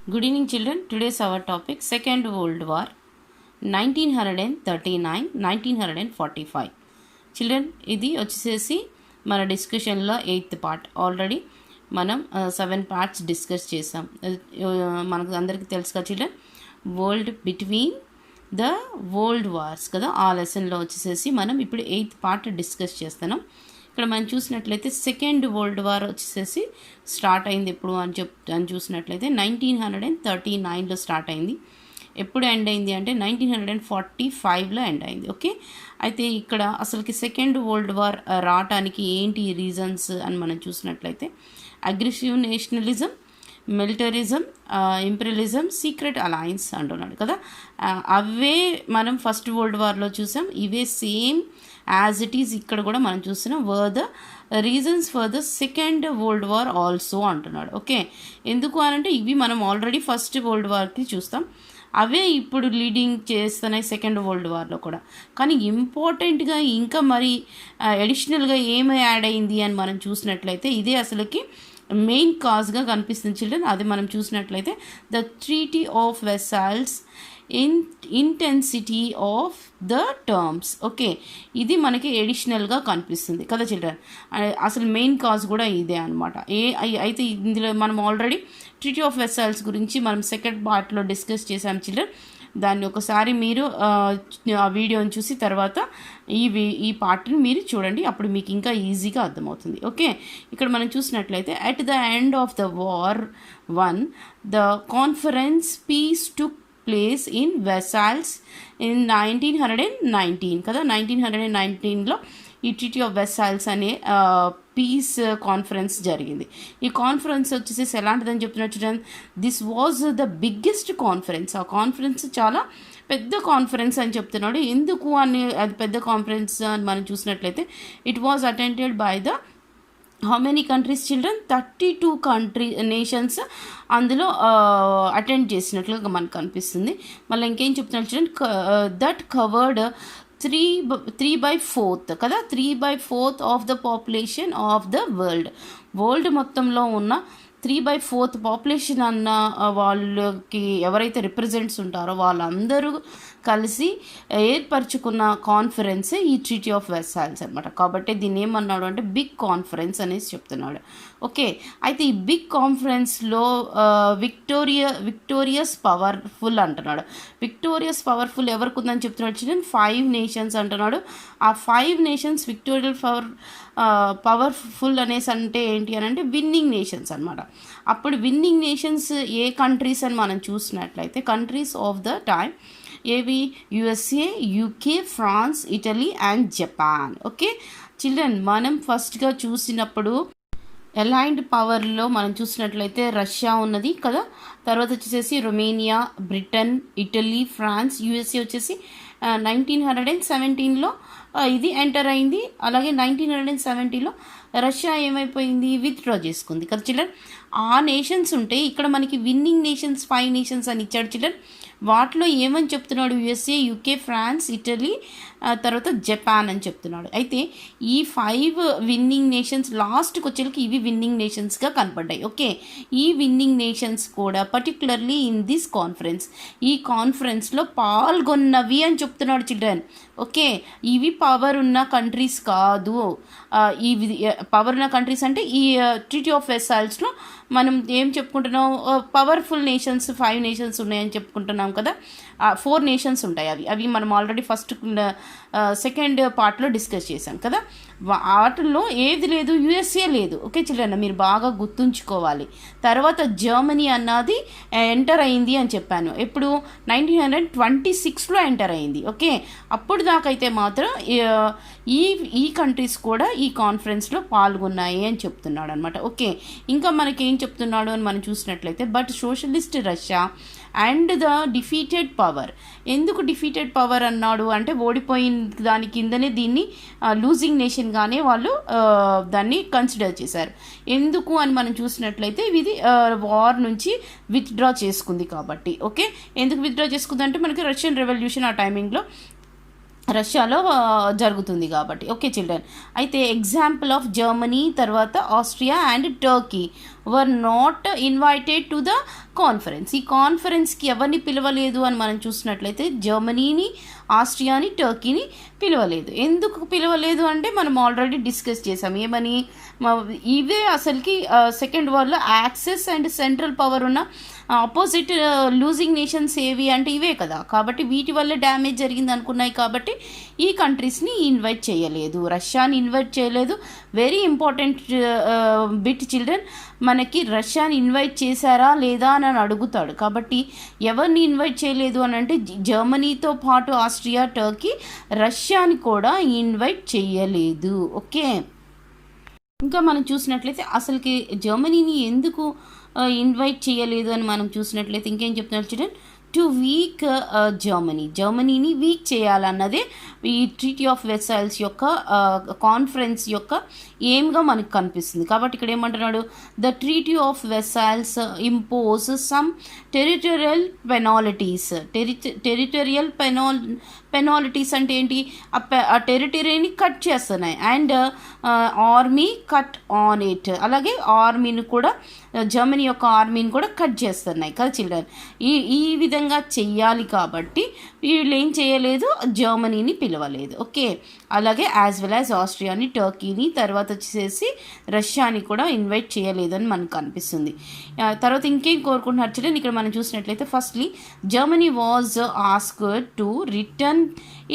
Good evening, children. Today's our topic Second World War 1939-1945. Children ఇది వచ్చేసేసి మన డిస్కషన్లో 8th పార్ట్. ఆల్రెడీ మనం 7 పార్ట్స్ డిస్కస్ చేసాం. మనకు అందరికీ తెలుసు కదా children, world between the world wars కదా. ఆ లెసన్లో వచ్చేసేసి మనం ఇప్పుడు 8th పార్ట్ డిస్కస్ చేస్తున్నాం. ఇక్కడ మనం చూసినట్లయితే సెకండ్ వరల్డ్ వార్ వచ్చేసేసి స్టార్ట్ అయింది ఎప్పుడు అని చూసినట్లయితే 1939లో స్టార్ట్ అయింది. ఎప్పుడు ఎండ్ అయింది అంటే 1945లో ఎండ్ అయింది. ఓకే, అయితే ఇక్కడ అసలుకి సెకండ్ వరల్డ్ వార్ రావటానికి ఏంటి రీజన్స్ అని మనం చూసినట్లయితే aggressive nationalism, militarism, imperialism, secret alliance అంటున్నాడు కదా. అవే మనం ఫస్ట్ వరల్డ్ వార్లో చూసాం, ఇవే సేమ్ యాజ్ ఇట్ ఈజ్ ఇక్కడ కూడా మనం చూస్తున్నాం. Were the reasons for the second world war also అంటున్నాడు. ఓకే, ఎందుకు అనంటే ఇవి మనం ఆల్రెడీ ఫస్ట్ వరల్డ్ వార్కి చూస్తాం, అవే ఇప్పుడు లీడింగ్ చేస్తున్నాయి సెకండ్ వరల్డ్ వార్లో కూడా. కానీ ఇంపార్టెంట్గా ఇంకా మరి అడిషనల్గా ఏమి యాడ్ అయింది అని మనం చూసినట్లయితే ఇదే అసలుకి మెయిన్ కాజ్గా కనిపిస్తుంది చిల్డ్రన్. అది మనం చూసినట్లయితే the treaty of Versailles intensity of the terms. Okay, ఇది మనకి ఎడిషనల్గా కనిపిస్తుంది కదా చిల్డ్రన్. అసలు మెయిన్ కాజ్ కూడా ఇదే అనమాట. అయితే ఇందులో మనం ఆల్రెడీ ట్రీటీ ఆఫ్ వెసాల్స్ గురించి మనం సెకండ్ పార్ట్లో డిస్కస్ చేసాం చిల్డ్రన్. దాన్ని ఒకసారి మీరు ఆ వీడియోని చూసి తర్వాత ఈ పార్ట్ని మీరు చూడండి, అప్పుడు మీకు ఇంకా ఈజీగా అర్థమవుతుంది. ఓకే, ఇక్కడ మనం చూసినట్లయితే at the end of the war 1 the conference peace took place in Versailles in 1919 కదా. 1919లో ఈ ట్రీటీ ఆఫ్ వెసాల్స్ అనే పీస్ కాన్ఫరెన్స్ జరిగింది. ఈ కాన్ఫరెన్స్ వచ్చేసి ఎలాంటిదని చెప్తున్నట్టు, this was the biggest conference. ఆ కాన్ఫరెన్స్ చాలా పెద్ద కాన్ఫరెన్స్ అని చెప్తున్నాడు. ఎందుకు అని అది పెద్ద కాన్ఫరెన్స్ అని మనం చూసినట్లయితే it was attended by the how many countries children, 32 nations అందులో అటెండ్ చేసినట్లుగా మనకు కనిపిస్తుంది. మళ్ళీ ఇంకేం చెప్తున్నాడు చిల్డ్రన్, దట్ కవర్డ్ 3/4 కదా, 3/4 of the population of the world మొత్తంలో ఉన్న 3/4 పాపులేషన్ అన్న వాళ్ళకి ఎవరైతే రిప్రజెంట్స్ ఉంటారో వాళ్ళందరూ కలిసి ఏర్పరచుకున్న కాన్ఫరెన్సే ఈ ట్రీటీ ఆఫ్ వెసాల్స్ అనమాట. కాబట్టి దీన్ని ఏమన్నాడు అంటే బిగ్ కాన్ఫరెన్స్ అనేసి చెప్తున్నాడు. ఓకే, అయితే ఈ బిగ్ కాన్ఫరెన్స్లో విక్టోరియస్ పవర్ఫుల్ అంటున్నాడు. విక్టోరియస్ పవర్ఫుల్ ఎవరికి ఉందని చెప్తున్నాడు చిల్డ్రన్, 5 నేషన్స్ అంటున్నాడు. ఆ 5 నేషన్స్ విక్టోరియల్ పవర్ఫుల్ అనేసి అంటే ఏంటి అని అంటే విన్నింగ్ నేషన్స్ అనమాట. అప్పుడు విన్నింగ్ నేషన్స్ ఏ కంట్రీస్ అని మనం చూసినట్లయితే కంట్రీస్ ఆఫ్ ద టైమ్ ఏవి, USA, UK, France, Italy and Japan. Okay children, మనం ఫస్ట్గా చూసినప్పుడు అలైన్డ్ పవర్లో మనం చూసినట్లయితే రష్యా ఉన్నది కదా. తర్వాత వచ్చేసి Romania, Britain, Italy, France, USA వచ్చేసి 1917లో ఇది ఎంటర్ అయింది. అలాగే 1970లో రష్యా ఏమైపోయింది, విత్డ్రా చేసుకుంది కదా చిల్డ్రన్. ఆ నేషన్స్ ఉంటే ఇక్కడ మనకి విన్నింగ్ నేషన్స్ 5 నేషన్స్ అని ఇచ్చాడు చిల్డ్రన్. వాటిలో ఏమని చెప్తున్నాడు, యుఎస్ఏ, యూకే, ఫ్రాన్స్, ఇటలీ, తర్వాత జపాన్ అని చెప్తున్నాడు. అయితే ఈ 5 విన్నింగ్ నేషన్స్ లాస్ట్కి వచ్చేకి ఇవి విన్నింగ్ నేషన్స్గా కనపడ్డాయి. ఓకే, ఈ విన్నింగ్ నేషన్స్ కూడా పర్టికులర్లీ ఇన్ దిస్ కాన్ఫరెన్స్, ఈ కాన్ఫరెన్స్లో పాల్గొన్నవి అని చెప్తున్నాడు చిల్డ్రన్. ఓకే, ఇవి పవర్ ఉన్న కంట్రీస్ కాదు. ఇవి పవర్ ఉన్న కంట్రీస్ అంటే ఈ ట్రీటీ ఆఫ్ వెసాల్స్లో మనం ఏం చెప్పుకుంటున్నాం, పవర్ఫుల్ నేషన్స్ 5 నేషన్స్ ఉన్నాయని చెప్పుకుంటున్నాం కదా. 4 నేషన్స్ ఉంటాయి. అవి మనం ఆల్రెడీ సెకండ్ పార్ట్లో డిస్కస్ చేసాం కదా. వాటిల్లో ఏది లేదు, యుఎస్ఏ లేదు. ఓకే చిల్డ్రన్, మీరు బాగా గుర్తుంచుకోవాలి. తర్వాత జర్మనీ అన్నది ఎంటర్ అయింది అని చెప్పాను. ఎప్పుడు 1926లో ఎంటర్ అయింది. ఓకే, అప్పుడు దాకైతే మాత్రం ఈ కంట్రీస్ కూడా ఈ కాన్ఫరెన్స్లో పాల్గొన్నాయి అని చెప్తున్నాడు అనమాట. ఓకే, ఇంకా మనకి ఏం చెప్తున్నాడు అని మనం చూసినట్లయితే but socialist Russia and the defeated power. ఎందుకు డిఫీటెడ్ పవర్ అన్నాడు అంటే ఓడిపోయిన దాని కిందనే దీన్ని లూజింగ్ నేషన్గానే వాళ్ళు దాన్ని కన్సిడర్ చేశారు. ఎందుకు అని మనం చూసినట్లయితే ఇది వార్ నుంచి విత్డ్రా చేసుకుంది కాబట్టి. ఓకే, ఎందుకు విత్డ్రా చేసుకుంది అంటే మనకి రష్యన్ రెవల్యూషన్ ఆ టైమింగ్లో రష్యాలో జరుగుతుంది కాబట్టి. ఓకే చిల్డ్రన్, అయితే ఎగ్జాంపుల్ ఆఫ్ జర్మనీ, తర్వాత Austria and Turkey were not invited to the conference. ఈ కాన్ఫరెన్స్కి ఎవరిని పిలవలేదు అని మనం చూసినట్లయితే జర్మనీని, ఆస్ట్రియాని, టర్కీని పిలవలేదు. ఎందుకు పిలవలేదు అంటే మనం ఆల్రెడీ డిస్కస్ చేసాం. ఏమని, ఇవే అసలుకి సెకండ్ వార్లో యాక్సెస్ అండ్ సెంట్రల్ పవర్ ఉన్న ఆపోజిట్ లూజింగ్ నేషన్స్ ఏవి అంటే ఇవే కదా. కాబట్టి వీటి వల్ల డ్యామేజ్ జరిగింది అనుకున్నాయి. కాబట్టి ఈ కంట్రీస్ని ఇన్వైట్ చేయలేదు, రష్యాని ఇన్వైట్ చేయలేదు. వెరీ ఇంపార్టెంట్ బిట్ చిల్డ్రన్, మనకి రష్యాని ఇన్వైట్ చేశారా లేదా అని అడుగుతాడు. కాబట్టి ఎవరిని ఇన్వైట్ చేయలేదు అని అంటే జర్మనీతో పాటు ఆస్ట్రియా, టర్కీ, రష్యాని కూడా ఇన్వైట్ చేయలేదు. ఓకే, ఇంకా మనం చూసినట్లయితే అసలుకి జర్మనీని ఎందుకు ఇన్వైట్ చేయలేదు అని మనం చూసినట్లయితే ఇంకేం చెప్తున్నారు చిల్డ్రన్, టు వీక్ జర్మనీని వీక్ చేయాలన్నదే ఈ ట్రీటీ ఆఫ్ వెర్సైల్స్ యొక్క కాన్ఫరెన్స్ యొక్క ఎయిమ్గా మనకు కనిపిస్తుంది. కాబట్టి ఇక్కడ ఏమంటున్నాడు, the treaty of Versailles impose some territorial penalties. Territorial penalties అంటే ఏంటి, ఆ టెరిటరీని కట్ చేస్తున్నాయి. And army cut on it, అలాగే ఆర్మీని కూడా, జర్మనీ యొక్క ఆర్మీని కూడా కట్ చేస్తున్నాయి కదా చిల్డ్రన్. ఈ విధంగా చెయ్యాలి కాబట్టి వీళ్ళు ఏం చేయలేదు, జర్మనీని పిలవలేదు. ఓకే, అలాగే యాజ్ వెల్ యాజ్ ఆస్ట్రియాని, టర్కీని, తర్వాత వచ్చేసి రష్యాని కూడా ఇన్వైట్ చేయలేదని మనకు అనిపిస్తుంది. తర్వాత ఇంకేం కోరుకుంటున్నారు చిల్డ్రన్, ఇక్కడ మనం చూసినట్లయితే firstly Germany was asked to return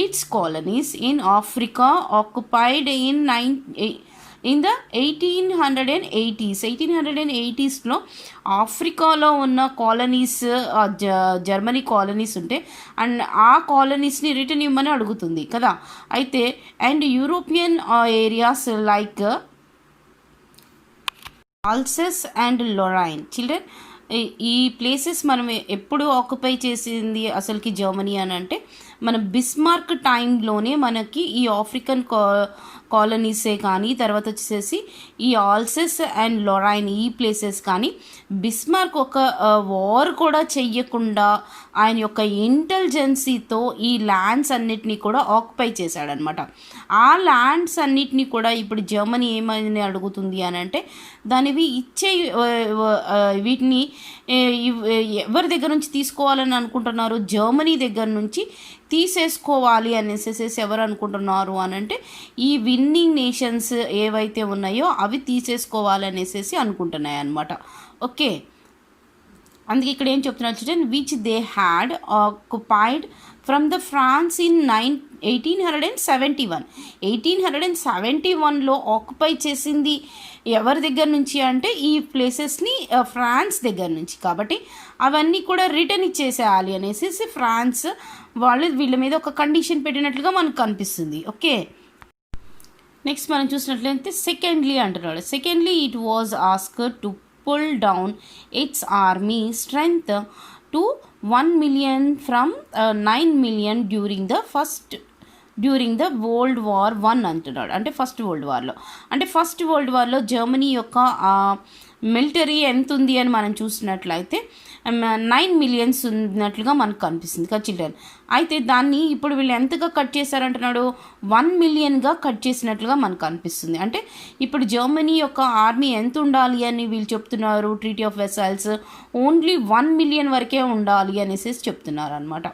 it's colonies in Africa occupied in the 1880s. ఆఫ్రికాలో ఉన్న కాలనీస్, జర్మనీ కాలనీస్ ఉంటే అండ్ ఆ కాలనీస్ని రిటర్న్ ఇవ్వమని అడుగుతుంది కదా. అయితే and European areas like ఆల్సెస్ and Lorraine children, ఈ ప్లేసెస్ మనం ఎప్పుడు ఆక్యుపై చేసింది అసలుకి జర్మనీ అని అంటే మన బిస్మార్క్ టైంలోనే మనకి ఈ ఆఫ్రికన్ కాలనీసే కానీ, తర్వాత వచ్చేసి ఈ ఆల్సెస్ అండ్ లొరైన్ ఈ ప్లేసెస్ కానీ బిస్మార్క్ ఒక వార్ కూడా చెయ్యకుండా ఆయన యొక్క ఇంటెలిజెన్సీతో ఈ ల్యాండ్స్ అన్నిటినీ కూడా ఆక్యుపై చేశాడనమాట. ఆ ల్యాండ్స్ అన్నిటినీ కూడా ఇప్పుడు జర్మనీ ఏమని అడుగుతుంది అని అంటే దానివి ఇచ్చే, వీటిని ఎవరి దగ్గర నుంచి తీసుకోవాలని అనుకుంటున్నారు, జర్మనీ దగ్గర నుంచి తీసేసుకోవాలి అనేసి ఎవరు అనుకుంటున్నారు అని అంటే ఈ విన్నింగ్ నేషన్స్ ఏవైతే ఉన్నాయో అవి తీసేసుకోవాలి అనేసి అనుకుంటున్నాయి అన్నమాట. ఓకే, అందుకే ఇక్కడ ఏం చెప్తున్నారు children, which they had occupied from the France in 1871లో ఆక్యుపై చేసింది ఎవరి దగ్గర నుంచి అంటే ఈ ప్లేసెస్ని ఫ్రాన్స్ దగ్గర నుంచి. కాబట్టి అవన్నీ కూడా రిటర్న్ ఇచ్చేసేయాలి అనేసి ఫ్రాన్స్ వాళ్ళు వీళ్ళ మీద ఒక కండిషన్ పెట్టినట్లుగా మనకు కనిపిస్తుంది. ఓకే, నెక్స్ట్ మనం చూసినట్లయితే సెకండ్లీ అంటున్నాడు. Secondly it was asked to pull down its army strength to 1 million from 9 million during the World War I అంటున్నాడు. అంటే ఫస్ట్ వరల్డ్ వార్లో జర్మనీ యొక్క మిలిటరీ ఎంత ఉంది అని మనం చూసినట్లయితే 9 millions ఉన్నట్లుగా మనకు కనిపిస్తుంది కదా చిల్డ్రన్. అయితే దాన్ని ఇప్పుడు వీళ్ళు ఎంతగా కట్ చేశారంటున్నాడు, 1 millionగా కట్ చేసినట్లుగా మనకు అనిపిస్తుంది. అంటే ఇప్పుడు జర్మనీ యొక్క ఆర్మీ ఎంత ఉండాలి అని వీళ్ళు చెప్తున్నారు, treaty of Versailles only 1 million వరకే ఉండాలి అనేసి చెప్తున్నారు అనమాట.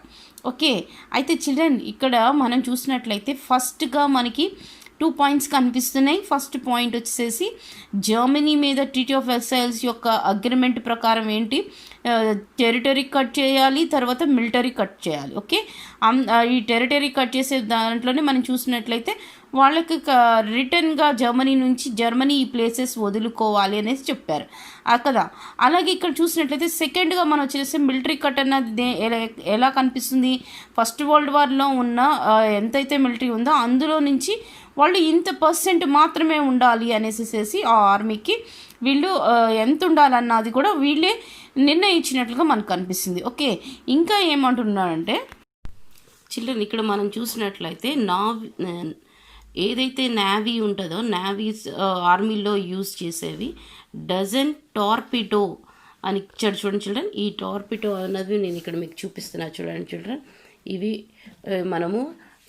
ఓకే, అయితే చిల్డ్రన్ ఇక్కడ మనం చూసినట్లయితే ఫస్ట్గా మనకి 2 points కనిపిస్తున్నాయి. ఫస్ట్ పాయింట్ వచ్చేసి జర్మనీ మీద ట్రీటీ ఆఫ్ వెర్సైల్స్ యొక్క అగ్రిమెంట్ ప్రకారం ఏంటి, టెరిటరీ కట్ చేయాలి, తర్వాత మిలిటరీ కట్ చేయాలి. ఓకే, ఈ టెరిటరీ కట్ చేసే దాంట్లోనే మనం చూసినట్లయితే వాళ్ళకి రిటర్న్గా జర్మనీ ఈ ప్లేసెస్ వదులుకోవాలి అనేసి చెప్పారు కదా. అలాగే ఇక్కడ చూసినట్లయితే సెకండ్గా మనం వచ్చేసి మిలిటరీ కట్ అన్నది ఎలా కనిపిస్తుంది, ఫస్ట్ వరల్డ్ వార్లో ఉన్న ఎంతైతే మిలిటరీ ఉందో అందులో నుంచి వాళ్ళు ఇంత % మాత్రమే ఉండాలి అనేసి ఆ ఆర్మీకి వీళ్ళు ఎంత ఉండాలన్నది కూడా వీళ్ళే నిర్ణయించినట్లుగా మనకు కనిపిస్తుంది. ఓకే, ఇంకా ఏమంటున్నారంటే చిల్డ్రన్ ఇక్కడ మనం చూసినట్లయితే ఏదైతే నేవీ ఉంటుందో నేవీస్ ఆర్మీలో యూజ్ చేసేవి డజన్ టార్పిడో అని ఇచ్చాడు చూడండి చిల్డ్రన్. ఈ టార్పిడో అన్నది నేను ఇక్కడ మీకు చూపిస్తున్నా చూడండి చిల్డ్రన్. ఇవి మనము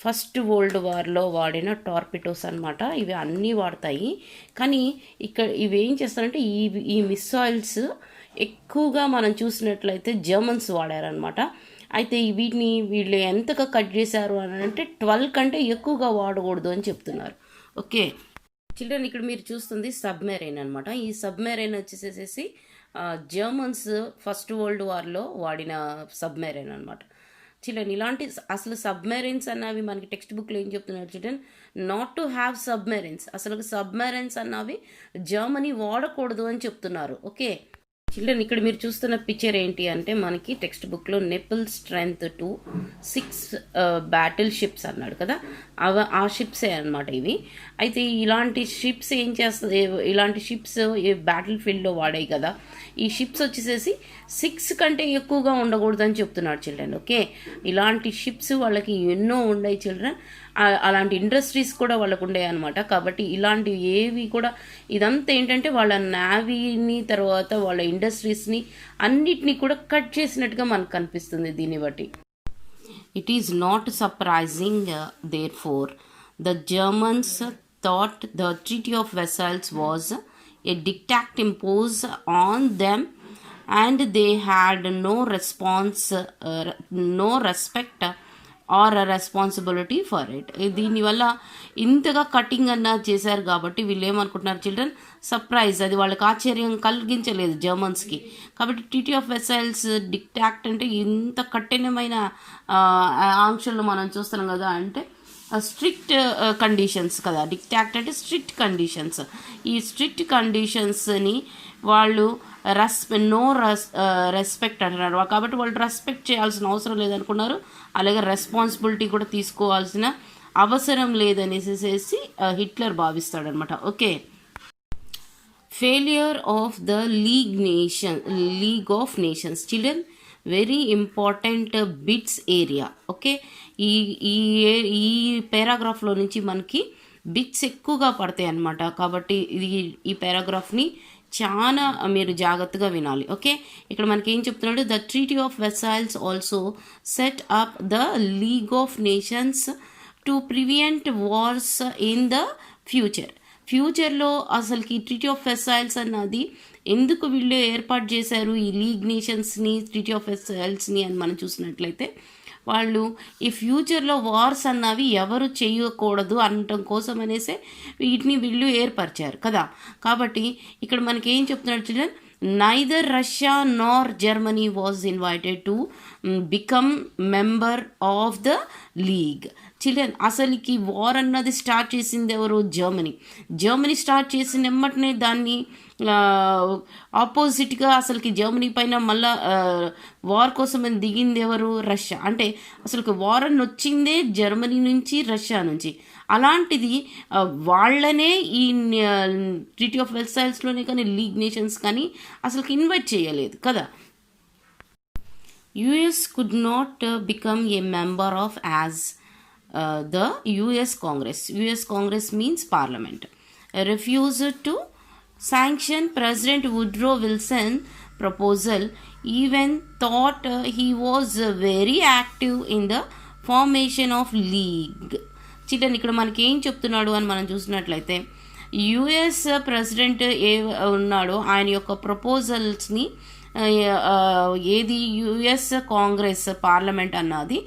ఫస్ట్ వరల్డ్ వార్లో వాడిన టార్పిటోస్ అనమాట. ఇవి అన్నీ వాడతాయి. కానీ ఇక్కడ ఇవి ఏం చేస్తారంటే ఈ మిస్సైల్స్ ఎక్కువగా మనం చూసినట్లయితే జర్మన్స్ వాడారనమాట. అయితే వీళ్ళు ఎంతగా కట్ చేశారు అని అంటే 12 కంటే ఎక్కువగా వాడకూడదు అని చెప్తున్నారు. ఓకే చిల్డ్రన్, ఇక్కడ మీరు చూస్తుంది సబ్మెరైన్ అనమాట. ఈ సబ్మెరైన్ వచ్చేసేసి జర్మన్స్ ఫస్ట్ వరల్డ్ వార్లో వాడిన సబ్మెరైన్ అనమాట. చిల్డ్రన్, ఇలాంటి అసలు సబ్మెరైన్స్ అన్నవి మనకి టెక్స్ట్ బుక్లో ఏం చెప్తున్నారు children, not to have submarines. అసలు సబ్మెరైన్స్ అన్నవి జర్మనీ వాడకూడదు అని చెప్తున్నారు. ఓకే చిల్డ్రన్, ఇక్కడ మీరు చూస్తున్న పిక్చర్ ఏంటి అంటే మనకి టెక్స్ట్ బుక్లో నెపిల్ స్ట్రెంగ్త్ టు 6 బ్యాటిల్ షిప్స్ అన్నాడు కదా, ఆ షిప్సే అనమాట ఇవి. అయితే ఇలాంటి షిప్స్ ఏం చేస్తుంది, ఇలాంటి షిప్స్ బ్యాటిల్ ఫీల్డ్లో వాడాయి కదా, ఈ షిప్స్ వచ్చేసేసి 6 కంటే ఎక్కువగా ఉండకూడదు అని చెప్తున్నాడు చిల్డ్రన్. ఓకే, ఇలాంటి షిప్స్ వాళ్ళకి ఎన్నో ఉన్నాయి చిల్డ్రన్. అలాంటి ఇండస్ట్రీస్ కూడా వాళ్ళకు ఉండే అనమాట. కాబట్టి ఇలాంటివి ఏవి కూడా ఇదంతా ఏంటంటే వాళ్ళ నేవీని తర్వాత వాళ్ళ ఇండస్ట్రీస్ని అన్నిటినీ కూడా కట్ చేసినట్టుగా మనకు కనిపిస్తుంది దీన్ని బట్టి. It is not surprising therefore the Germans thought the treaty of Versailles was a dictat imposed on them and they had no respect or a responsibility for it. దీనివల్ల ఇంతగా కటింగ్ అన్న చేశారు కాబట్టి వీళ్ళు ఏమనుకుంటున్నారు చిల్డ్రన్, సర్ప్రైజ్, అది వాళ్ళకి ఆశ్చర్యం కలిగించలేదు జర్మన్స్కి. కాబట్టి ట్రీటీ ఆఫ్ వెసల్స్ డిక్టాక్ట్ అంటే ఇంత కఠినమైన ఆంక్షలు మనం చూస్తున్నాం కదా, అంటే స్ట్రిక్ట్ కండిషన్స్ కదా. డిక్టాక్ట్ అంటే స్ట్రిక్ట్ కండిషన్స్. ఈ స్ట్రిక్ట్ కండిషన్స్ని వాళ్ళు రెస్పెక్ట్ అంటున్నారు. కాబట్టి వాళ్ళు రెస్పెక్ట్ చేయాల్సిన అవసరం లేదనుకున్నారు. అలాగే రెస్పాన్సిబిలిటీ కూడా తీసుకోవాల్సిన అవసరం లేదనేసేసి హిట్లర్ భావిస్తాడనమాట. Okay, failure of the League of Nations children, very important bits area. ఓకే, ఈ పారాగ్రాఫ్లో నుంచి మనకి బిట్స్ ఎక్కువగా పడతాయి అన్నమాట. కాబట్టి ఈ పారాగ్రాఫ్ని చాలా మీరు జాగ్రత్తగా వినాలి. ఓకే, ఇక్కడ మనకి ఏం చెప్తున్నాడు, the treaty of vessels also set up the League of nations to prevent wars in the ఫ్యూచర్లో అసలుకి ట్రీటీ ఆఫ్ వెసల్స్ అన్నది ఎందుకు వీళ్ళు ఏర్పాటు చేశారు ఈ లీగ్ నేషన్స్ని, ట్రీటీ ఆఫ్ వెసల్స్ని అని మనం చూసినట్లయితే, వాళ్ళు ఈ ఫ్యూచర్లో వార్స్ అన్నవి ఎవరు చేయకూడదు అనటం కోసం అనేసి వీటిని వీళ్ళు ఏర్పరిచారు కదా. కాబట్టి ఇక్కడ మనకి ఏం చెప్తున్నాడు children, neither Russia Nar Germany was invited to become member of the league. Children, అసలుకి వార్ అన్నది స్టార్ట్ చేసింది ఎవరు, జర్మనీ స్టార్ట్ చేసిన వెంటనే దాన్ని ఆపోజిట్గా అసలుకి జర్మనీ పైన మళ్ళా వార్ కోసం దిగింది ఎవరు, రష్యా. అంటే అసలుకి వార్ అని వచ్చిందే జర్మనీ నుంచి, రష్యా నుంచి. అలాంటిది వాళ్ళనే ఈ ట్రీటీ ఆఫ్ వెసల్స్లోనే కానీ లీగ్ నేషన్స్ కానీ అసలుకి ఇన్వైట్ చేయలేదు కదా. US could not become a member of as the US Congress means Parliament refused to sanction President Woodrow Wilson proposal, even thought he was very active in the formation of league. Children, ఇక్కడ మనకి ఏం చెప్తున్నాడు అని మనం చూసినట్లయితే, US president ఉన్నాడో ఆయన యొక్క ప్రపోజల్స్ని ఏది యుఎస్ కాంగ్రెస్ పార్లమెంట్ అన్నది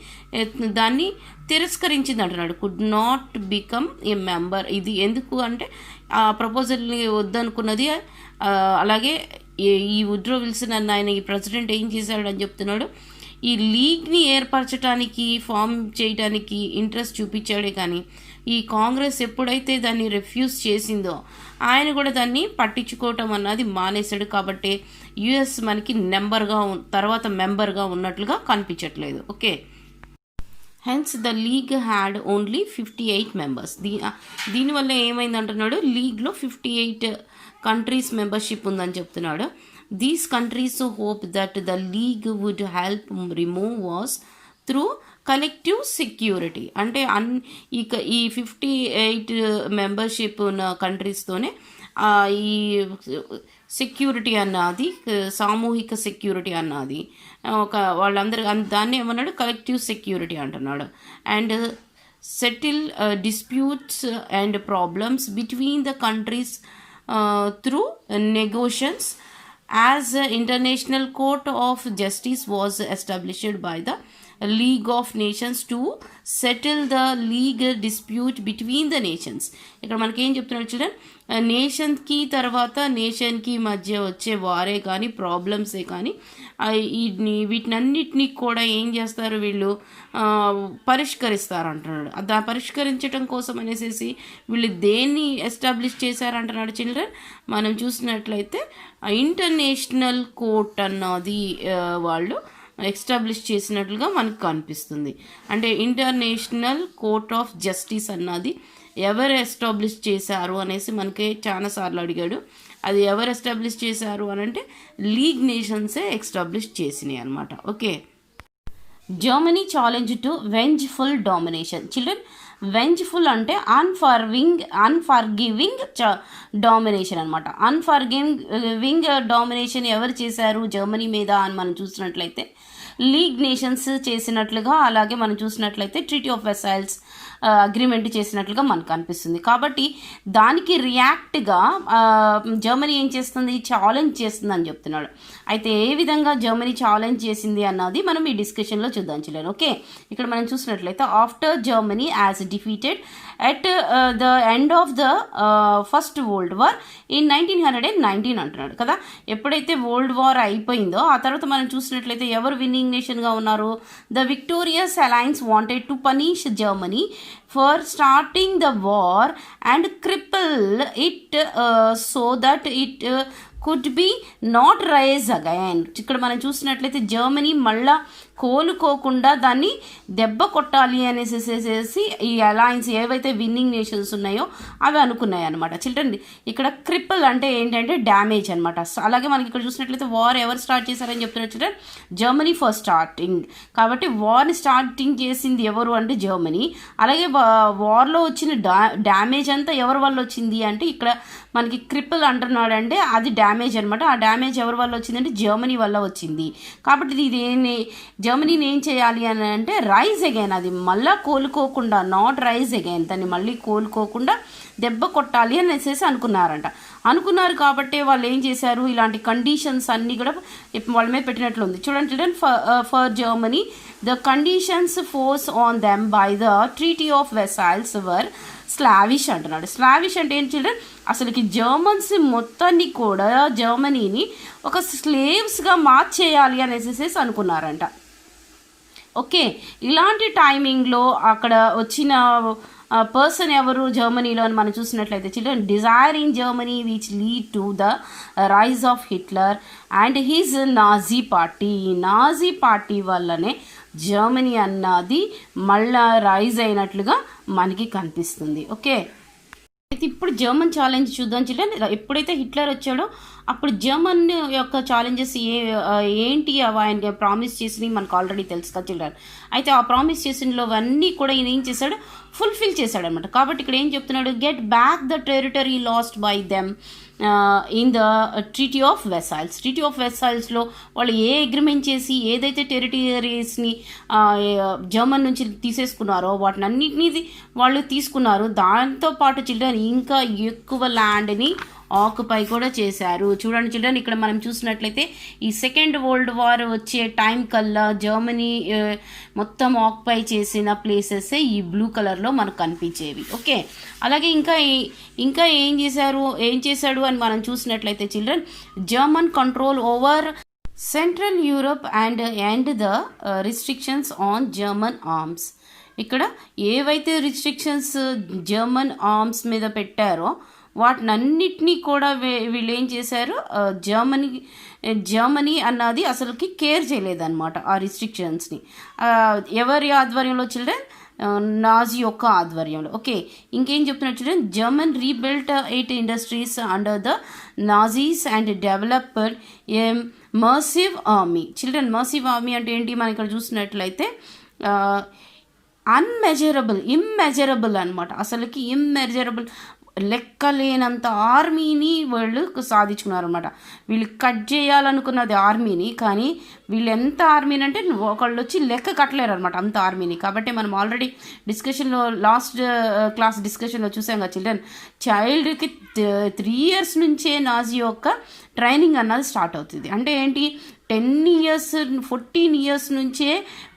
దాన్ని తిరస్కరించింది అంటున్నాడు. Could not become a member. ఇది ఎందుకు అంటే ఆ ప్రపోజల్ని వద్దనుకున్నది. అలాగే ఈ వుడ్రో విల్సన్ అన్న ఆయన ఈ ప్రెసిడెంట్ ఏం చేశాడు అని చెప్తున్నాడు, ఈ లీగ్ని ఏర్పరచడానికి ఫామ్ చేయడానికి ఇంట్రెస్ట్ చూపించాడే కానీ ఈ కాంగ్రెస్ ఎప్పుడైతే దాన్ని రిఫ్యూజ్ చేసిందో ఆయన కూడా దాన్ని పట్టించుకోవటం అన్నది మానేశాడు. కాబట్టి యుఎస్ మనకి తర్వాత మెంబర్గా ఉన్నట్లుగా కనిపించట్లేదు. Okay, hence the league had only 58 members. దీనివల్ల ఏమైంది అంటున్నాడు, లీగ్లో 58 కంట్రీస్ మెంబర్షిప్ ఉందని చెప్తున్నాడు. These countries hope that the league would help remove wars through collective security. అంటే ఈ 58 మెంబర్షిప్ ఉన్న కంట్రీస్తోనే ఈ సెక్యూరిటీ అన్నది, సామూహిక సెక్యూరిటీ అన్నది వాళ్ళందరూ దాన్ని ఏమన్నాడు, కలెక్టివ్ సెక్యూరిటీ అంటున్నాడు. And settle disputes and problems between the countries through negotiations, as International Court of Justice was established by the League of Nations to settle the legal dispute between the nations. ఇక్కడ మనకి ఏం చెప్తున్నారు children, నేషన్కి తర్వాత నేషన్కి మధ్య వచ్చే వారే కానీ ప్రాబ్లమ్సే కానీ వీటినన్నిటినీ కూడా ఏం చేస్తారు వీళ్ళు పరిష్కరిస్తారు అంటున్నాడు. పరిష్కరించడం కోసం అనేసి వీళ్ళు దేన్ని ఎస్టాబ్లిష్ చేశారంటున్నాడు చిల్డ్రన్. మనం చూసినట్లయితే ఇంటర్నేషనల్ కోర్ట్ అన్నది వాళ్ళు ఎస్టాబ్లిష్ చేసినట్లుగా మనకు కనిపిస్తుంది. అంటే ఇంటర్నేషనల్ కోర్ట్ ఆఫ్ జస్టిస్ అన్నది ఎవరు ఎస్టాబ్లిష్ చేశారు అనేసి మనకి చాలాసార్లు అడిగాడు. అది ఎవరు ఎస్టాబ్లిష్ చేశారు అని అంటే లీగ్ నేషన్సే ఎస్టాబ్లిష్ చేసినాయి అనమాట. Okay, Germany challenge to vengeful domination. Children, vengeful అంటే అన్ఫర్గివింగ్ డామినేషన్ అనమాట. అన్ఫర్గివింగ్ డామినేషన్ ఎవరు చేశారు జర్మనీ మీద అని మనం చూసినట్లయితే లీగ్ నేషన్స్ చేసినట్లుగా, అలాగే మనం చూసినట్లయితే ట్రీటీ ఆఫ్ వెసైల్స్ అగ్రిమెంట్ చేసినట్లుగా మనకు అనిపిస్తుంది. కాబట్టి దానికి రియాక్ట్గా జర్మనీ ఏం చేస్తుంది, ఛాలెంజ్ చేస్తుంది అని చెప్తున్నాడు. అయితే ఏ విధంగా జర్మనీ ఛాలెంజ్ చేసింది అన్నది మనం ఈ డిస్కషన్లో చూద్దాం చిల్డ్రన్. ఓకే, ఇక్కడ మనం చూసినట్లయితే after Germany as defeated at the end of the first world war in 1919 అంటున్నాడు కదా. ఎప్పుడైతే వరల్డ్ వార్ అయిపోయిందో ఆ తర్వాత మనం చూసినట్లయితే ఎవరు విన్నింగ్ నేషన్గా ఉన్నారు, the victorious alliance wanted to punish Germany for starting the war and cripple it so that it could be not rise again. ఇక్కడ మనం చూసినట్లయితే జర్మనీ మళ్ళా కోలుకోకుండా దాన్ని దెబ్బ కొట్టాలి అనేసి ఈ అలయన్స్ ఏవైతే విన్నింగ్ నేషన్స్ ఉన్నాయో అవి అనుకున్నాయి అనమాట. చిల్డ్రన్, ఇక్కడ క్రిపుల్ అంటే ఏంటంటే డ్యామేజ్ అనమాట. అలాగే మనకి ఇక్కడ చూసినట్లయితే వార్ ఎవరు స్టార్ట్ చేశారని చెప్తున్నారు చిల్డ్రన్, జర్మనీ ఫస్ట్ స్టార్టింగ్. కాబట్టి వార్ని స్టార్టింగ్ చేసింది ఎవరు అంటే జర్మనీ. అలాగే వార్లో వచ్చిన డ్యామేజ్ అంతా ఎవరి వల్ల వచ్చింది అంటే ఇక్కడ మనకి క్రిపుల్ అంటున్నాడు, అంటే అది డ్యామేజ్ అనమాట. ఆ డ్యామేజ్ ఎవరి వల్ల వచ్చిందంటే జర్మనీ వల్ల వచ్చింది. కాబట్టి ఇది జర్మనీని ఏం చేయాలి అని అంటే రైజ్ అగైన్, అది మళ్ళీ కోలుకోకుండా, నాట్ రైజ్ అగైన్, దాన్ని మళ్ళీ కోలుకోకుండా దెబ్బ కొట్టాలి అనేసి అనుకున్నారు. కాబట్టి వాళ్ళు ఏం చేశారు, ఇలాంటి కండిషన్స్ అన్నీ కూడా వాళ్ళ మీద పెట్టినట్లుంది. చూడండి children, for Germany the conditions force on them by the treaty of Versailles were slavish అంటున్నాడు. స్లావిష్ అంటే ఏంటి చిల్డ్రన్, అసలుకి జర్మన్స్ మొత్తాన్ని కూడా జర్మనీని ఒక స్లేవ్స్గా మార్చేయాలి అనేసి అనుకున్నారంట. ఓకే, ఇలాంటి టైమింగ్లో అక్కడ వచ్చిన పర్సన్ ఎవరు జర్మనీలో అని మనం చూసినట్లయితే children, desire in Germany which lead to the rise of Hitler and his Nazi party వల్లనే జర్మనీ అన్నది మళ్ళా రైజ్ అయినట్లుగా మనకి కనిపిస్తుంది. ఓకే, అయితే ఇప్పుడు జర్మన్ ఛాలెంజ్ చూద్దాం చిల్డ్రన్. ఎప్పుడైతే హిట్లర్ వచ్చాడో అప్పుడు జర్మన్ యొక్క ఛాలెంజెస్ ఏంటి ఆయన ప్రామిస్ చేసినవి మనకు ఆల్రెడీ తెలుసు కదా చిల్డ్రన్. అయితే ఆ ప్రామిస్ చేసినలో అవన్నీ కూడా ఈయన ఏం చేశాడు, ఫుల్ఫిల్ చేశాడు అనమాట. కాబట్టి ఇక్కడ ఏం చెప్తున్నాడు, get back the territory lost by them in the treaty of వెసైల్స్లో వాళ్ళు ఏ అగ్రిమెంట్ చేసి ఏదైతే టెరిటరీస్ని జర్మన్ నుంచి తీసేసుకున్నారో వాటిని అన్నిటినీ వాళ్ళు తీసుకున్నారు. దాంతోపాటు చిల్డ్రన్ ఇంకా ఎక్కువ ల్యాండ్ని ఆక్యుపై కూడా చేశారు. చూడండి చిల్డ్రన్, ఇక్కడ మనం చూసినట్లయితే ఈ సెకండ్ వరల్డ్ వార్ వచ్చే టైం కల్లా జర్మనీ మొత్తం ఆక్యుపై చేసిన ప్లేసెస్ ఈ బ్లూ కలర్లో మనకు కనిపించేవి. ఓకే, అలాగే ఇంకా ఏం చేశాడు అని మనం చూసినట్లయితే children, German control over central Europe and the restrictions on German arms. ఇక్కడ ఏవైతే రిస్ట్రిక్షన్స్ జర్మన్ ఆర్మ్స్ మీద పెట్టారో వాటినన్నిటినీ కూడా వీళ్ళు ఏం చేశారు, జర్మనీ అన్నది అసలుకి కేర్ చేయలేదన్నమాట ఆ రిస్ట్రిక్షన్స్ని. ఎవరి ఆధ్వర్యంలో చిల్డ్రన్, నాజీ యొక్క ఆధ్వర్యంలో. ఓకే, ఇంకేం చెప్తున్నారు children, German rebuilt 8 industries under the Nazis and developed a massive army. Children, massive army అంటే ఏంటి, మనం ఇక్కడ చూసినట్లయితే ఇమ్మెజరబుల్ అనమాట. అసలుకి ఇమ్మెజరబుల్ లెక్కలేనంత ఆర్మీని వీళ్ళు సాధించుకున్నారు అనమాట. వీళ్ళు కట్ చేయాలనుకున్నది ఆర్మీని, కానీ వీళ్ళు ఎంత ఆర్మీని అంటే ఒకళ్ళు వచ్చి లెక్క కట్టలేరు అనమాట అంత ఆర్మీని. కాబట్టి మనం ఆల్రెడీ డిస్కషన్లో లాస్ట్ క్లాస్ డిస్కషన్లో చూసాం కదా చిల్డ్రన్, చైల్డ్కి 3 years నుంచే నాజీ యొక్క ట్రైనింగ్ అన్నది స్టార్ట్ అవుతుంది. అంటే ఏంటి, 10 years 14 years నుంచే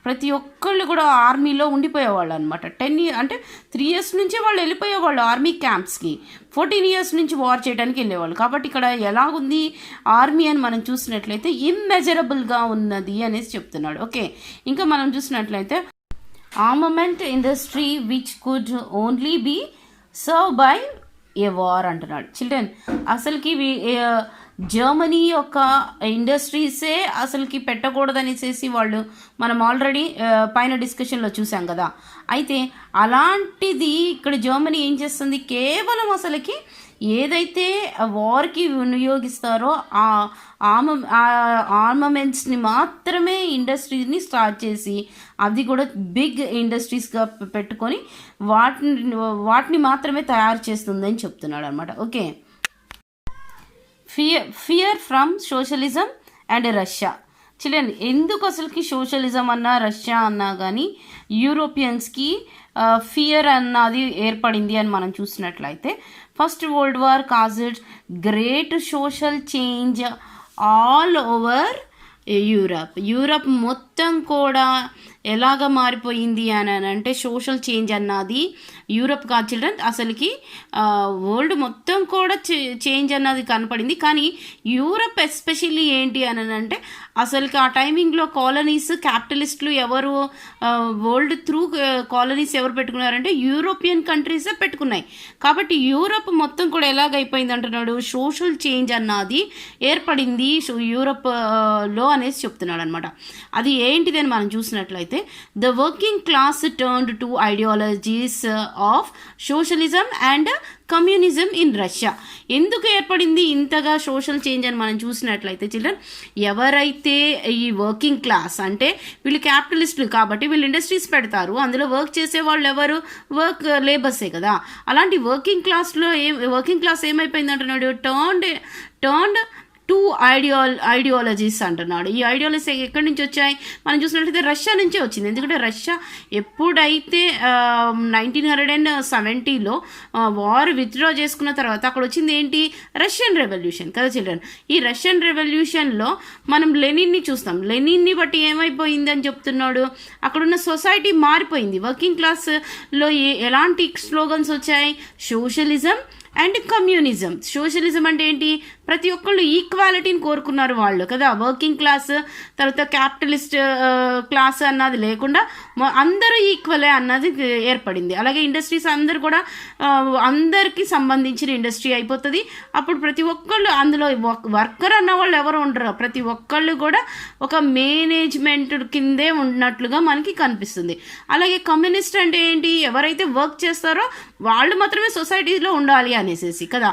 ప్రతి ఒక్కళ్ళు కూడా ఆర్మీలో ఉండిపోయేవాళ్ళు అనమాట. 10 years అంటే 3 years నుంచే వాళ్ళు వెళ్ళిపోయేవాళ్ళు ఆర్మీ క్యాంప్స్కి, 14 years నుంచి వార్ చేయడానికి వెళ్ళేవాళ్ళు. కాబట్టి ఇక్కడ ఎలాగుంది ఆర్మీ అని మనం చూసినట్లయితే ఇమ్మెజరబుల్గా ఉన్నది అనేసి చెప్తున్నాడు. ఓకే, ఇంకా మనం చూసినట్లయితే armament industry which could only be serve by a war అంటున్నాడు. చిల్డ్రన్, అసలుకి జర్మనీ యొక్క ఇండస్ట్రీసే అసలుకి పెట్టకూడదనేసి వాళ్ళు మనం ఆల్రెడీ పైన డిస్కషన్లో చూసాం కదా. అయితే అలాంటిది ఇక్కడ జర్మనీ ఏం చేస్తుంది, కేవలం అసలుకి ఏదైతే వార్కి వినియోగిస్తారో ఆ ఆర్మమెంట్స్ని మాత్రమే ఇండస్ట్రీని స్టార్ట్ చేసి, అది కూడా బిగ్ ఇండస్ట్రీస్గా పెట్టుకొని వాటిని మాత్రమే తయారు చేస్తుందని చెప్తున్నాడు అనమాట. Okay, fear from socialism and Russia. Children, ఎందుకు అసలుకి సోషలిజం అన్నా రష్యా అన్నా కానీ యూరోపియన్స్కి ఫియర్ అన్నది ఏర్పడింది అని మనం చూసినట్లయితే, first world war caused great social change all over Europe మొత్తం కూడా ఎలాగ మారిపోయింది అని అంటే సోషల్ చేంజ్ అన్నది యూరప్ కాదు చిల్డ్రన్, అసలుకి వరల్డ్ మొత్తం కూడా చేంజ్ అన్నది కనపడింది. కానీ యూరప్ ఎస్పెషల్లీ ఏంటి అని అంటే అసలుకి ఆ టైమింగ్లో కాలనీస్ క్యాపిటలిస్టులు ఎవరు వరల్డ్ త్రూ కాలనీస్ ఎవరు పెట్టుకున్నారంటే యూరోపియన్ కంట్రీసే పెట్టుకున్నాయి. కాబట్టి యూరప్ మొత్తం కూడా ఎలాగైపోయింది అంటున్నాడు, సోషల్ చేంజ్ అన్నది ఏర్పడింది యూరప్లో అనేసి చెప్తున్నాడు అనమాట. అది ఏంటిది అని మనం చూసినట్లయితే, the working class turned to ideologies of socialism and communism in Russia. ఎందుకు ఏర్పడింది ఇంతగా సోషల్ చేంజ్ అని మనం చూసినట్లయితే చిల్డ్రన్, ఎవరైతే ఈ వర్కింగ్ క్లాస్ అంటే వీళ్ళు క్యాపిటలిస్టులు కాబట్టి వీళ్ళు ఇండస్ట్రీస్ పెడతారు, అందులో వర్క్ చేసే వాళ్ళు ఎవరు, వర్క్ లేబర్సే కదా. అలాంటి వర్కింగ్ క్లాస్ ఏమైపోయింది అంటున్నాడు, టర్న్డ్ టూ ఐడియాలజీస్ అంటున్నాడు. ఈ ఐడియాలజీస్ ఎక్కడి నుంచి వచ్చాయి మనం చూసినట్లయితే రష్యా నుంచే వచ్చింది. ఎందుకంటే రష్యా ఎప్పుడైతే 1970లో వార్ విత్డ్రా చేసుకున్న తర్వాత అక్కడ వచ్చింది ఏంటి, రష్యన్ రెవల్యూషన్ కదా చిల్డ్రన్. ఈ రష్యన్ రెవల్యూషన్లో మనం లెనిన్ని చూస్తాం. లెనిన్ని బట్టి ఏమైపోయింది అని చెప్తున్నాడు, అక్కడున్న సొసైటీ మారిపోయింది. వర్కింగ్ క్లాస్లో ఎలాంటి స్లోగన్స్ వచ్చాయి, సోషలిజం అండ్ కమ్యూనిజం. సోషలిజం అంటే ఏంటి, ప్రతి ఒక్కళ్ళు ఈక్వాలిటీని కోరుకున్నారు వాళ్ళు కదా. వర్కింగ్ క్లాస్ తర్వాత క్యాపిటలిస్ట్ క్లాస్ అన్నది లేకుండా అందరూ ఈక్వలే అన్నది ఏర్పడింది. అలాగే ఇండస్ట్రీస్ అందరూ కూడా అందరికీ సంబంధించిన ఇండస్ట్రీ అయిపోతుంది. అప్పుడు ప్రతి ఒక్కళ్ళు అందులో వర్కర్ అన్న వాళ్ళు ఎవరు ఉండరు, ప్రతి ఒక్కళ్ళు కూడా ఒక మేనేజ్మెంట్ కిందే ఉన్నట్లుగా మనకి కనిపిస్తుంది. అలాగే కమ్యూనిస్ట్ అంటే ఏంటి, ఎవరైతే వర్క్ చేస్తారో వాళ్ళు మాత్రమే సొసైటీలో ఉండాలి అనేసి కదా.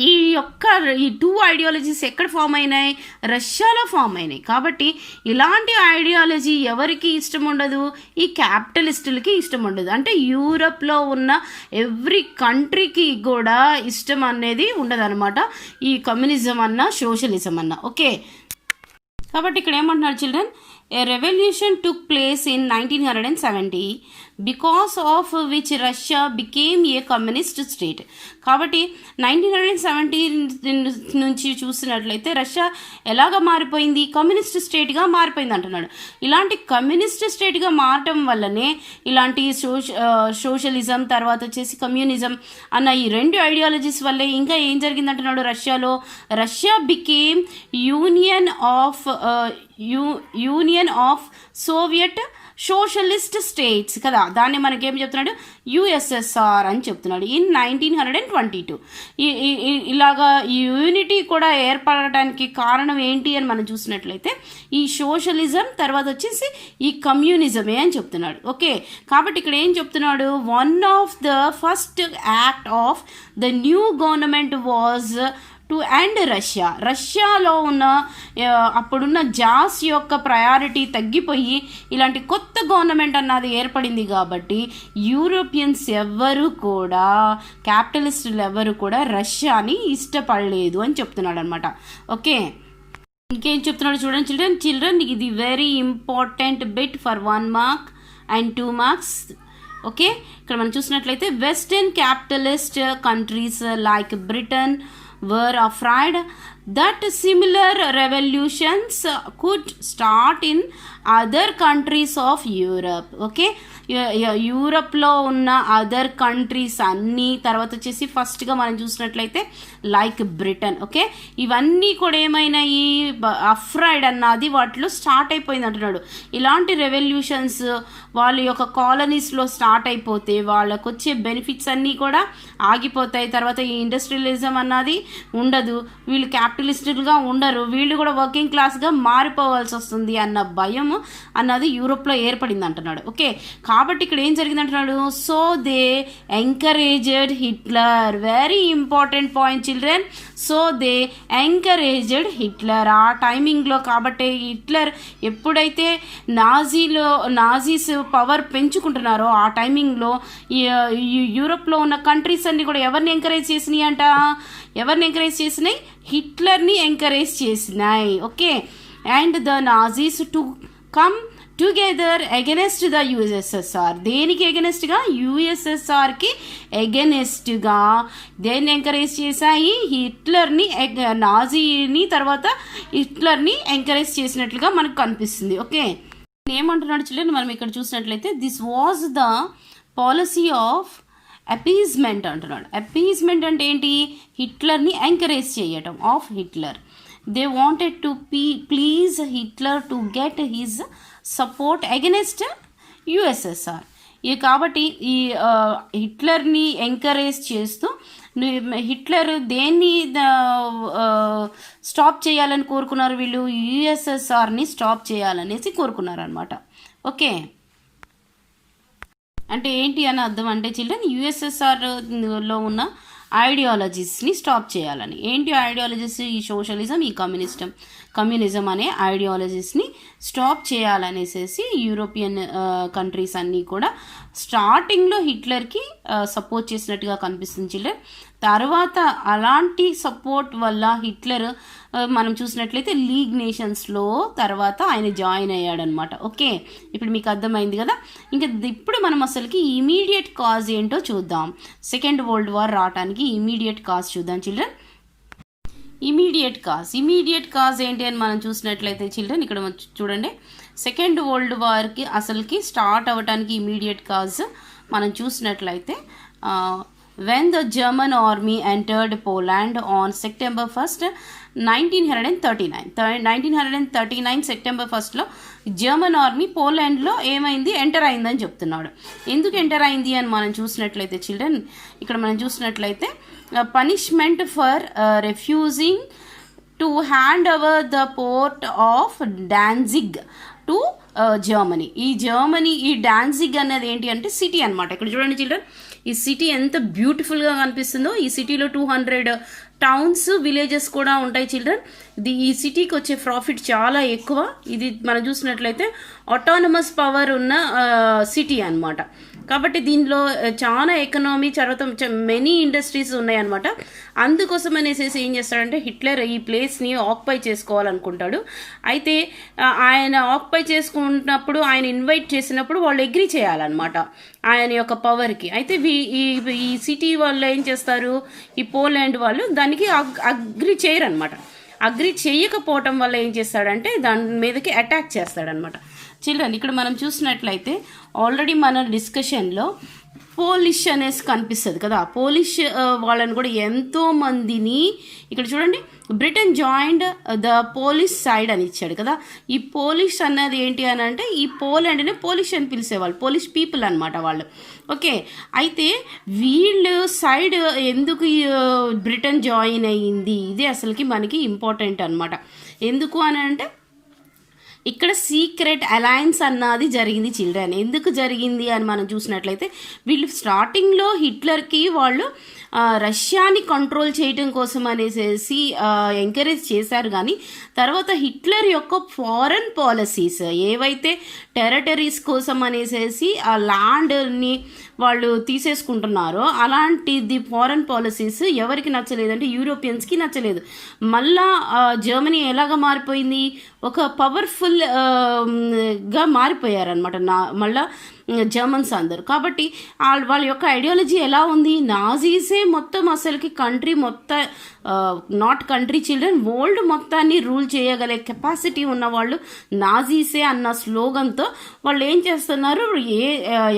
ఈ 2 ఐడియాలజీస్ ఎక్కడ ఫామ్ అయినాయి, రష్యాలో ఫామ్ అయినాయి. కాబట్టి ఇలాంటి ఐడియాలజీ ఎవరికి ఇష్టం ఉండదు, ఈ క్యాపిటలిస్టులకి ఇష్టం ఉండదు. అంటే యూరప్లో ఉన్న ఎవ్రీ కంట్రీకి కూడా ఇష్టం అనేది ఉండదన్నమాట, ఈ కమ్యూనిజం అన్నా సోషలిజం అన్నా. ఓకే, కాబట్టి ఇక్కడ ఏమంటున్నారు children, A revolution took place in 1970 because of which Russia became a communist state. కాబట్టి 1970 నుంచి చూసినట్లయితే రష్యా ఎలాగ మారిపోయింది, కమ్యూనిస్ట్ స్టేట్గా మారిపోయింది అంటున్నాడు. ఇలాంటి కమ్యూనిస్ట్ స్టేట్గా మారటం వల్లనే ఇలాంటి సోషలిజం తర్వాత వచ్చేసి కమ్యూనిజం అన్న ఈ 2 ఐడియాలజీస్ వల్లే ఇంకా ఏం జరిగింది అంటున్నాడు, రష్యాలో Russia became union of Soviet socialist states కదా. దాన్ని మనకేం చెప్తున్నాడు, యుఎస్ఎస్ఆర్ అని చెప్తున్నాడు ఇన్ 1922. ఇలాగా ఈ యూనిటీ కూడా ఏర్పడటానికి కారణం ఏంటి అని మనం చూసినట్లయితే ఈ సోషలిజం తర్వాత వచ్చేసి ఈ కమ్యూనిజమే అని చెప్తున్నాడు. ఓకే, కాబట్టి ఇక్కడ ఏం చెప్తున్నాడు, one of the first act of the new government was to and రష్యాలో ఉన్న అప్పుడున్న జాస్ యొక్క ప్రయారిటీ తగ్గిపోయి ఇలాంటి కొత్త గవర్నమెంట్ అన్నది ఏర్పడింది కాబట్టి యూరోపియన్స్ ఎవ్వరు కూడా క్యాపిటలిస్టులు ఎవరు కూడా రష్యాని ఇష్టపడలేదు అని చెప్తున్నాడు అనమాట. ఓకే, ఇంకేం చెప్తున్నాడు చూడండి చిల్డ్రన్ ఇది very important bit for 1 mark and 2 marks. Okay, ఇక్కడ మనం చూసినట్లయితే western capitalist countries like Britain were afraid that similar revolutions could start in other countries of Europe. Okay, యూరప్లో ఉన్న అదర్ కంట్రీస్ అన్నీ, తర్వాత వచ్చేసి ఫస్ట్గా మనం చూసినట్లయితే లైక్ బ్రిటన్. ఓకే, ఇవన్నీ కూడా ఏమైనాయి, అఫ్రైడ్ అన్నది వాటిలో స్టార్ట్ అయిపోయింది అంటున్నాడు. ఇలాంటి రెవల్యూషన్స్ వాళ్ళ యొక్క కాలనీస్లో స్టార్ట్ అయిపోతే వాళ్ళకు వచ్చే బెనిఫిట్స్ అన్నీ కూడా ఆగిపోతాయి. తర్వాత ఈ ఇండస్ట్రియలిజం అన్నది ఉండదు, వీళ్ళు క్యాపిటలిస్టులుగా ఉండరు, వీళ్ళు కూడా వర్కింగ్ క్లాస్గా మారిపోవాల్సి వస్తుంది అన్న భయం అన్నది యూరోప్లో ఏర్పడింది అంటున్నాడు. ఓకే, కాబట్టి ఇక్కడ ఏం జరిగింది అంటున్నాడు, so they encouraged Hitler. Very important point children. So they encouraged Hitler. ఆ టైమింగ్లో కాబట్టి హిట్లర్ ఎప్పుడైతే నాజీస్ పవర్ పెంచుకుంటున్నారో ఆ టైమింగ్లో యూరోప్లో ఉన్న కంట్రీస్ అన్ని కూడా ఎవరిని ఎంకరేజ్ చేసినాయి అంట, హిట్లర్ని ఎంకరేజ్ చేసినాయి. Okay, and the Nazis to come together against the USSR. దేనికి ఎగెనెస్ట్గా, యుఎస్ఎస్ఆర్కి ఎగెనెస్ట్గా దేన్ని ఎంకరేజ్ చేశాయి, హిట్లర్ని, నాజీని, తర్వాత హిట్లర్ని ఎంకరేజ్ చేసినట్లుగా మనకు కనిపిస్తుంది. ఓకే, ఏమంటున్నాడు చిల్డ్రన్, మనం ఇక్కడ చూసినట్లయితే this was the policy of appeasement అంటున్నాడు. అపీజ్మెంట్ అంటే ఏంటి, హిట్లర్ని ఎంకరేజ్ చేయటం of Hitler. They wanted to please Hitler to get his support against USSR. కాబట్టి ఈ హిట్లర్ని ఎంకరేజ్ చేస్తూ హిట్లర్ దేన్ని స్టాప్ చేయాలని కోరుకున్నారు, వీళ్ళు యుఎస్ఎస్ఆర్ని స్టాప్ చేయాలనేసి కోరుకున్నారు అనమాట. ఓకే, అంటే ఏంటి అని అర్థం అంటే చిల్డ్రన్, యుఎస్ఎస్ఆర్లో ఉన్న ఐడియాలజీస్ని స్టాప్ చేయాలని. ఏంటి ఐడియాలజీస్, ఈ సోషలిజం, ఈ కమ్యూనిజం అనే ఐడియాలజీస్ని స్టాప్ చేయాలనేసి యూరోపియన్ కంట్రీస్ అన్నీ కూడా స్టార్టింగ్లో హిట్లర్కి సపోర్ట్ చేసినట్టుగా కనిపిస్తుంది చిల్డ్రన్. తర్వాత అలాంటి సపోర్ట్ వల్ల హిట్లర్ మనం చూసినట్లయితే లీగ్ నేషన్స్లో తర్వాత ఆయన జాయిన్ అయ్యాడనమాట. ఓకే, ఇప్పుడు మీకు అర్థమైంది కదా. ఇంకా ఇప్పుడు మనం అసలుకి ఇమీడియట్ కాజ్ ఏంటో చూద్దాం. సెకండ్ వరల్డ్ వార్ రావడానికి ఇమీడియట్ కాజ్ చూద్దాం చిల్డ్రన్. ఇమీడియట్ కాజ్ ఏంటి అని మనం చూసినట్లయితే చిల్డ్రన్, ఇక్కడ చూడండి, సెకండ్ వరల్డ్ వార్కి అసలుకి స్టార్ట్ అవ్వడానికి ఇమీడియట్ కాజ్ మనం చూసినట్లయితే when the German army entered Poland on September 1st, 1939 September 1స్ట్లో జర్మన్ ఆర్మీ పోలాండ్లో ఏమైంది, ఎంటర్ అయిందని చెప్తున్నాడు. ఎందుకు ఎంటర్ అయింది అని మనం చూసినట్లయితే చిల్డ్రన్, ఇక్కడ మనం చూసినట్లయితే punishment for refusing to hand over the port of Danzig to Germany. ఈ డాన్జిగ్ అనేది ఏంటి అంటే సిటీ అనమాట. ఇక్కడ చూడండి చిల్డ్రన్, ఈ సిటీ ఎంత బ్యూటిఫుల్గా కనిపిస్తుందో. ఈ సిటీలో 200 టౌన్స్, విలేజెస్ కూడా ఉంటాయి చిల్డ్రన్. ఈ సిటీకి వచ్చే ప్రాఫిట్ చాలా ఎక్కువ. ఇది మనం చూసినట్లయితే ఆటోనమస్ పవర్ ఉన్న సిటీ అనమాట. కాబట్టి దీనిలో చాలా ఎకనామీ, తర్వాత మెనీ ఇండస్ట్రీస్ ఉన్నాయన్నమాట. అందుకోసం అనేసి ఏం చేస్తాడంటే హిట్లర్ ఈ ప్లేస్ని ఆక్యుపై చేసుకోవాలనుకుంటాడు. అయితే ఆయన ఆక్యుపై చేసుకున్నప్పుడు, ఆయన ఇన్వైట్ చేసినప్పుడు వాళ్ళు అగ్రీ చేయాలన్నమాట ఆయన యొక్క పవర్కి. అయితే ఈ సిటీ వాళ్ళు ఏం చేస్తారు, ఈ పోలాండ్ వాళ్ళు దానికి అగ్రీ చేయరనమాట. అగ్రీ చేయకపోవటం వల్ల ఏం చేస్తాడంటే దాని మీదకి అటాక్ చేస్తాడనమాట. చిల్డ్రన్, ఇక్కడ మనం చూసినట్లయితే ఆల్రెడీ మన డిస్కషన్లో పోలిష్ అనేసి కనిపిస్తుంది కదా, పోలిష్ వాళ్ళని కూడా ఎంతోమందిని ఇక్కడ చూడండి, Britain joined the Polish side అని ఇచ్చాడు కదా. ఈ పోలిష్ అన్నది ఏంటి అని అంటే ఈ పోలాండ్ని పోలిష్ అని పిలిచేవాళ్ళు, పోలిష్ పీపుల్ అనమాట వాళ్ళు. ఓకే, అయితే వీళ్ళు సైడ్ ఎందుకు బ్రిటన్ జాయిన్ అయ్యింది, ఇది అసలుకి మనకి ఇంపార్టెంట్ అనమాట. ఎందుకు అని అంటే ఇక్కడ సీక్రెట్ అలయన్స్ అన్నది జరిగింది చిల్డ్రన్. ఎందుకు జరిగింది అని మనం చూసినట్లయితే వీళ్ళు స్టార్టింగ్లో హిట్లర్కి వాళ్ళు రష్యాని కంట్రోల్ చేయటం కోసం అనేసి ఎంకరేజ్ చేశారు. కానీ తర్వాత హిట్లర్ యొక్క ఫారెన్ పాలసీస్ ఏవైతే టెరిటరీస్ కోసం అనేసి ఆ ల్యాండ్ని వాళ్ళు తీసేసుకుంటున్నారో అలాంటిది ఫారెన్ పాలసీస్ ఎవరికి నచ్చలేదంటే యూరోపియన్స్కి నచ్చలేదు. మళ్ళా జర్మనీ ఎలాగ మారిపోయింది, ఒక పవర్ఫుల్గా మారిపోయారనమాట మళ్ళా జర్మన్స్ అందరు. కాబట్టి వాళ్ళ యొక్క ఐడియాలజీ ఎలా ఉంది, నాజీసే మొత్తం అసలుకి కంట్రీ మొత్తం, నాట్ కంట్రీ చిల్డ్రన్, వరల్డ్ మొత్తాన్ని రూల్ చేయగలే కెపాసిటీ ఉన్నవాళ్ళు నాజీసే అన్న స్లోగన్తో వాళ్ళు ఏం చేస్తున్నారు,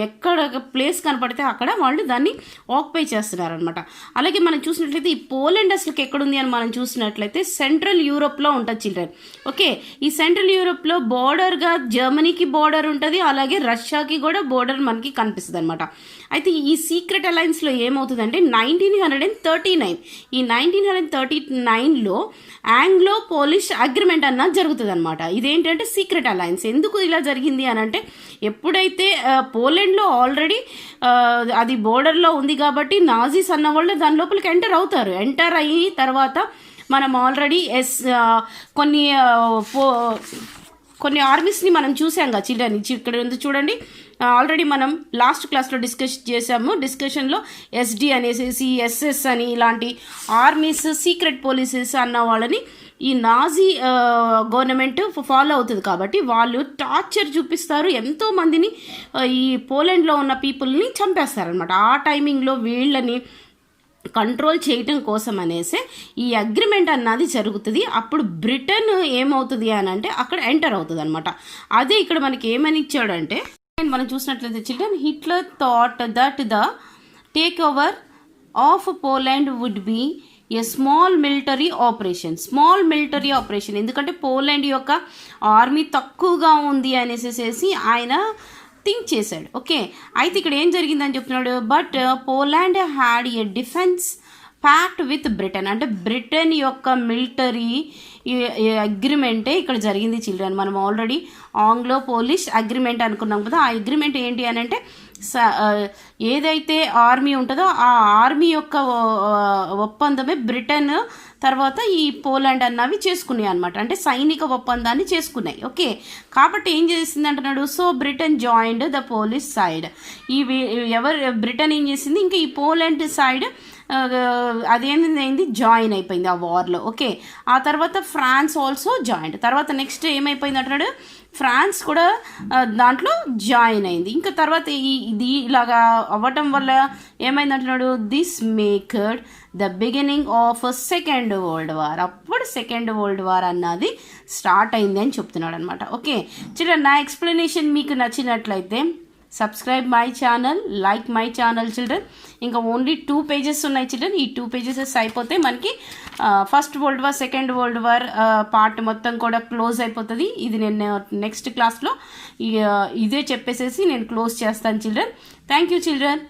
ఎక్కడ ప్లేస్ కనపడితే అక్కడ వాళ్ళు దాన్ని ఆక్యుపై చేస్తున్నారనమాట. అలాగే మనం చూసినట్లయితే ఈ పోలాండ్ అసలుకి ఎక్కడుంది అని మనం చూసినట్లయితే సెంట్రల్ యూరోప్లో ఉంటుంది చిల్డ్రన్. ఓకే, ఈ సెంట్రల్ యూరోప్లో బోర్డర్గా జర్మనీకి బోర్డర్ ఉంటుంది, అలాగే రష్యాకి కూడా బోర్డర్ మనకి కనిపిస్తుంది అనమాట. అయితే ఈ సీక్రెట్ అలయన్స్లో ఏమవుతుందంటే 1939 ఈ 1939లో ఆంగ్లో పోలిష్ అగ్రిమెంట్ అన్నది జరుగుతుంది అనమాట. ఇదేంటంటే సీక్రెట్ అలయన్స్. ఎందుకు ఇలా జరిగింది అని అంటే ఎప్పుడైతే పోలాండ్లో ఆల్రెడీ అది బోర్డర్లో ఉంది కాబట్టి నాజీస్ అన్న వాళ్ళు దాని లోపలికి ఎంటర్ అయ్యి తర్వాత మనం ఆల్రెడీ కొన్ని ఆర్మీస్ని మనం చూసాం కదా చిల్డ్రన్. ఇక్కడ ఉంది చూడండి, ఆల్రెడీ మనం లాస్ట్ క్లాస్లో డిస్కస్ చేసాము. డిస్కషన్లో SD అనేసి SS అని ఇలాంటి ఆర్మీస్ సీక్రెట్ పోలీసెస్ అన్న వాళ్ళని ఈ నాజీ గవర్నమెంట్ ఫాలో అవుతుంది. కాబట్టి వాళ్ళు టార్చర్ చూపిస్తారు, ఎంతోమందిని ఈ పోలాండ్లో ఉన్న పీపుల్ని చంపేస్తారనమాట. ఆ టైమింగ్లో వీళ్ళని కంట్రోల్ చేయటం కోసం అనేసి ఈ అగ్రిమెంట్ అన్నది జరుగుతుంది. అప్పుడు బ్రిటన్ ఏమవుతుంది అని అంటే అక్కడ ఎంటర్ అవుతుంది అనమాట. అదే ఇక్కడ మనకి ఏమని ఇచ్చాడంటే మనం చూసినట్లయితే children, Hitler thought that the take over of Poland would be a small military operation. ఎందుకంటే పోలాండ్ యొక్క ఆర్మీ తక్కువగా ఉంది అనేసి ఆయన థింక్ చేశాడు. ఓకే, అయితే ఇక్కడ ఏం జరిగిందని చెప్తున్నాడు, but Poland had a defence pact with Britain. అంటే బ్రిటన్ యొక్క మిలిటరీ అగ్రిమెంటే ఇక్కడ జరిగింది చిల్డ్రన్. మనం ఆల్రెడీ ఆంగ్లో పోలిష్ అగ్రిమెంట్ అనుకున్నాం కదా. ఆ అగ్రిమెంట్ ఏంటి అని అంటే ఏదైతే ఆర్మీ ఉంటుందో ఆ ఆర్మీ యొక్క ఒప్పందమే బ్రిటన్ తర్వాత ఈ పోలాండ్ అన్నవి చేసుకున్నాయి అనమాట. అంటే సైనిక ఒప్పందాన్ని చేసుకున్నాయి. ఓకే, కాబట్టి ఏం చేసింది అంటున్నాడు, so Britain joined the Polish side. Britain ఏం చేసింది, ఇంకా ఈ పోలాండ్ సైడ్ అదేంటి జాయిన్ అయిపోయింది ఆ వార్లో. ఓకే, ఆ తర్వాత ఫ్రాన్స్ ఆల్సో జాయిన్. తర్వాత నెక్స్ట్ ఏమైపోయింది అంటున్నాడు, ఫ్రాన్స్ కూడా దాంట్లో జాయిన్ అయింది. ఇంకా తర్వాత ఇది ఇలాగా అవ్వటం వల్ల ఏమైంది అంటున్నాడు, this marked the beginning of second world war. అప్పుడు సెకండ్ వరల్డ్ వార్ అన్నది స్టార్ట్ అయింది అని చెప్తున్నాడు అనమాట. ఓకే చిల్డ్రన్, నా ఎక్స్ప్లెనేషన్ మీకు నచ్చినట్లయితే subscribe my channel, like my channel children. ఇంకా ఓన్లీ 2 pages ఉన్నాయి చిల్డ్రన్. ఈ 2 pages అయిపోతే మనకి first world war second world war part మొత్తం కూడా క్లోజ్ అయిపోతుంది. ఇది నేను నెక్స్ట్ క్లాస్లో ఇదే చెప్పేసేసి నేను క్లోజ్ చేస్తాను చిల్డ్రన్. Thank you children.